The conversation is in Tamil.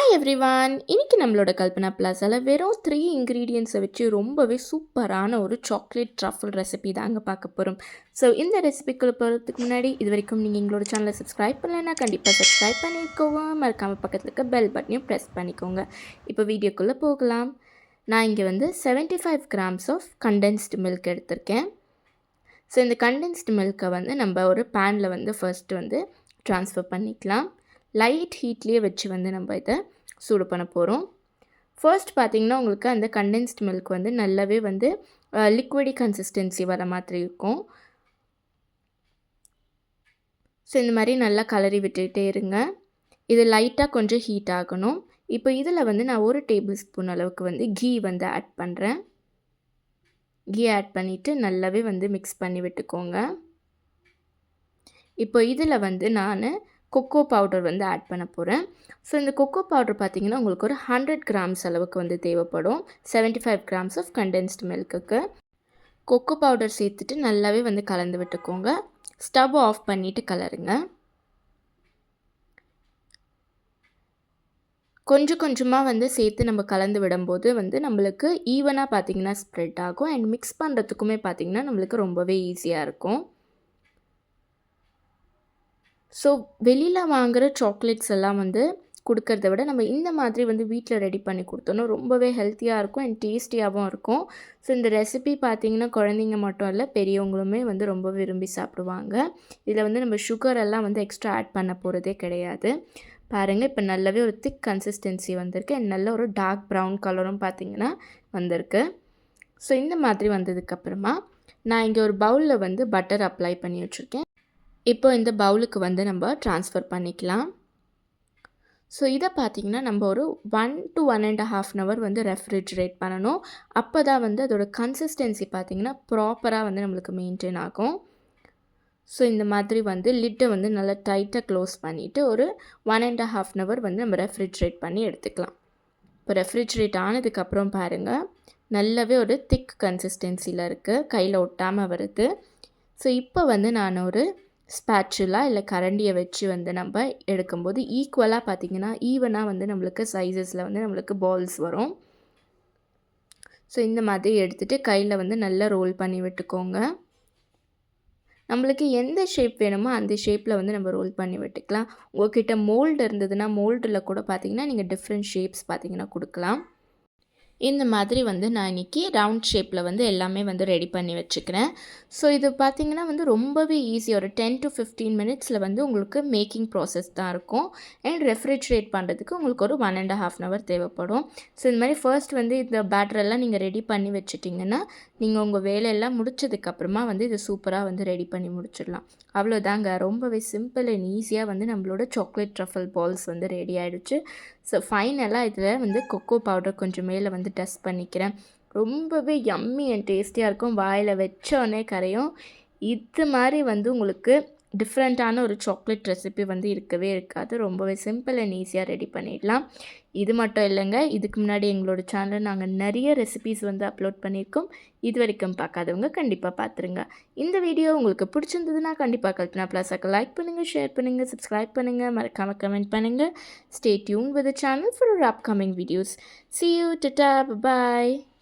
Hi everyone. இன்னைக்கு நம்மளோட கல்பனா பிளாஸால வெறும் 3 இன்கிரீடியன்ட்ஸை வச்சு ரொம்பவே சூப்பரான ஒரு சாக்லேட் ட்ரஃபிள் ரெசிபி தாங்க பார்க்க போகிறோம். ஸோ இந்த ரெசிபிக்குள்ள போகிறதுக்கு முன்னாடி இது வரைக்கும் நீங்கள் எங்களோட சேனலை சப்ஸ்கிரைப் பண்ணலைன்னா கண்டிப்பாக சப்ஸ்கிரைப் பண்ணிக்கோங்க. மறக்காமல் பக்கத்தில் இருக்க பெல் பட்டனையும் ப்ரெஸ் பண்ணிக்கோங்க. இப்போ வீடியோக்குள்ளே போகலாம். நான் இங்கே வந்து 75 கிராம்ஸ் ஆஃப் கண்டென்ஸ்டு மில்க் எடுத்திருக்கேன். ஸோ இந்த கண்டென்ஸ்டு மில்க்கை வந்து நம்ம ஒரு பேனில் வந்து ஃபர்ஸ்ட்டு வந்து ட்ரான்ஸ்ஃபர் பண்ணிக்கலாம். லைட் ஹீட்லேயே வச்சு வந்து நம்ம இதை சூடு பண்ண போகிறோம். ஃபர்ஸ்ட் பார்த்திங்கன்னா உங்களுக்கு அந்த கண்டென்ஸ்ட் மில்க் வந்து நல்லாவே வந்து லிக்விடி கன்சிஸ்டன்சி வர மாதிரி இருக்கும். ஸோ இந்த மாதிரி நல்லா கலரி விட்டுக்கிட்டே இருங்க. இது லைட்டாக கொஞ்சம் ஹீட் ஆகணும். இப்போ இதில் வந்து நான் 1 டேபிள் ஸ்பூன் அளவுக்கு வந்து கீ வந்து ஆட் பண்ணுறேன். கீ ஆட் பண்ணிவிட்டு நல்லாவே வந்து மிக்ஸ் பண்ணி விட்டுக்கோங்க. இப்போ இதில் வந்து நான் கொக்கோ பவுடர் வந்து ஆட் பண்ண போகிறேன். ஸோ இந்த கொக்கோ பவுடர் பார்த்திங்கன்னா உங்களுக்கு ஒரு 100 கிராம்ஸ் அளவுக்கு வந்து தேவைப்படும் 75 கிராம்ஸ் ஆஃப் கண்டென்ஸ்டு மில்க்குக்கு. கொக்கோ பவுடர் சேர்த்துட்டு நல்லாவே வந்து கலந்து விட்டுக்கோங்க. ஸ்டவ் ஆஃப் பண்ணிவிட்டு கலருங்க. கொஞ்சம் கொஞ்சமாக வந்து சேர்த்து நம்ம கலந்து விடும்போது வந்து நம்மளுக்கு ஈவனாக பார்த்திங்கன்னா ஸ்ப்ரெட் ஆகும். அண்ட் மிக்ஸ் பண்ணுறதுக்குமே பார்த்திங்கன்னா நம்மளுக்கு ரொம்பவே ஈஸியாக இருக்கும். ஸோ வெளியில் வாங்குகிற சாக்லேட்ஸ் எல்லாம் வந்து கொடுக்கறத விட நம்ம இந்த மாதிரி வந்து வீட்டில் ரெடி பண்ணி கொடுத்தோன்னா ரொம்பவே ஹெல்த்தியாக இருக்கும் அண்ட் டேஸ்டியாகவும் இருக்கும். ஸோ இந்த ரெசிபி பார்த்திங்கன்னா குழந்தைங்க மட்டும் இல்லை, பெரியவங்களுமே வந்து ரொம்ப விரும்பி சாப்பிடுவாங்க. இதில் வந்து நம்ம சுகர் எல்லாம் வந்து எக்ஸ்ட்ரா ஆட் பண்ண போகிறதே கிடையாது. பாருங்கள், இப்போ நல்லாவே ஒரு திக் கன்சிஸ்டன்சி வந்திருக்கு அண்ட் நல்ல ஒரு டார்க் ப்ரௌன் கலரும் பார்த்திங்கன்னா வந்திருக்கு. ஸோ இந்த மாதிரி வந்ததுக்கப்புறமா நான் இங்கே ஒரு பவுலில் வந்து பட்டர் அப்ளை பண்ணி வச்சுருக்கேன். இப்போ இந்த பவுலுக்கு வந்து நம்ம ட்ரான்ஸ்ஃபர் பண்ணிக்கலாம். ஸோ இதை பார்த்திங்கன்னா நம்ம ஒரு 1 to 1.5 hour வந்து ரெஃப்ரிஜரேட் பண்ணணும். அப்போ தான் வந்து அதோட கன்சிஸ்டன்சி பார்த்திங்கன்னா ப்ராப்பராக வந்து நம்மளுக்கு மெயின்டைன் ஆகும். ஸோ இந்த மாதிரி வந்து லிட்டை வந்து நல்லா டைட்டாக க்ளோஸ் பண்ணிவிட்டு ஒரு 1.5 hour வந்து நம்ம ரெஃப்ரிஜரேட் பண்ணி எடுத்துக்கலாம். இப்போ ரெஃப்ரிஜரேட் ஆனதுக்கப்புறம் பாருங்கள், நல்லாவே ஒரு திக் கன்சிஸ்டன்சியில் இருக்குது, கையில் ஒட்டாமல் வருது. ஸோ இப்போ வந்து நான் ஒரு ஸ்பேச்சுலா இல்லை கரண்டியை வச்சு வந்து நம்ம எடுக்கும்போது ஈக்குவலாக பார்த்திங்கன்னா ஈவனாக வந்து நம்மளுக்கு சைஸஸில் வந்து நம்மளுக்கு பால்ஸ் வரும். ஸோ இந்த மாதிரி எடுத்துகிட்டு கையில் வந்து நல்லா ரோல் பண்ணி விட்டுக்கோங்க. நம்மளுக்கு எந்த ஷேப் வேணுமோ அந்த ஷேப்பில் வந்து நம்ம ரோல் பண்ணி விட்டுக்கலாம். உங்கள்கிட்ட மோல்டு இருந்ததுன்னா மோல்டில் கூட பார்த்திங்கன்னா நீங்கள் டிஃப்ரெண்ட் ஷேப்ஸ் பார்த்திங்கன்னா கொடுக்கலாம். இந்த மாதிரி வந்து நான் இன்றைக்கி ரவுண்ட் ஷேப்பில் வந்து எல்லாமே வந்து ரெடி பண்ணி வச்சுக்கிறேன். ஸோ இது பார்த்திங்கன்னா வந்து ரொம்பவே ஈஸி. ஒரு 10 to 15 minutesல வந்து உங்களுக்கு மேக்கிங் ப்ராசஸ் தான் இருக்கும். அண்ட் ரெஃப்ரிஜரேட் பண்ணுறதுக்கு உங்களுக்கு ஒரு 1.5 hour தேவைப்படும். ஸோ இந்த மாதிரி ஃபர்ஸ்ட் வந்து இந்த பேட்டரெல்லாம் நீங்கள் ரெடி பண்ணி வச்சுட்டிங்கன்னா நீங்கள் உங்கள் வேலையெல்லாம் முடிச்சதுக்கப்புறமா வந்து இது சூப்பராக வந்து ரெடி பண்ணி முடிச்சிடலாம். அவ்வளோதாங்க, ரொம்பவே சிம்பிள் அண்ட் ஈஸியாக வந்து நம்மளோட சாக்லேட் ட்ரஃபிள் பால்ஸ் வந்து ரெடி ஆகிடுச்சு. ஸோ ஃபைனலாக இதில் வந்து கொக்கோ பவுடர் கொஞ்சம் மேலே வந்து டஸ்ட் பண்ணிக்கிறேன். ரொம்பவே யம்மி அண்ட் டேஸ்டியாக இருக்கும். வாயில் வச்சோடனே கரையும். இது மாதிரி வந்து உங்களுக்கு டிஃப்ரெண்ட்டான ஒரு சாக்லேட் ரெசிபி வந்து இருக்கவே இருக்காது. ரொம்பவே சிம்பிள் அண்ட் ஈஸியாக ரெடி பண்ணிடலாம். இது மட்டும் இல்லைங்க, இதுக்கு முன்னாடி எங்களோட சேனலில் நாங்கள் நிறைய ரெசிபீஸ் வந்து அப்லோட் பண்ணியிருக்கோம். இது வரைக்கும் பார்க்காதவங்க கண்டிப்பாக பார்த்துருங்க. இந்த வீடியோ உங்களுக்கு பிடிச்சிருந்ததுன்னா கண்டிப்பாக கல்பனா பிளாஸாக்கு லைக் பண்ணுங்கள், ஷேர் பண்ணுங்கள், சப்ஸ்கிரைப் பண்ணுங்கள், மறக்காமல் கமெண்ட் பண்ணுங்கள். Stay tune with the channel for upcoming videos. See you, tata, bye bye.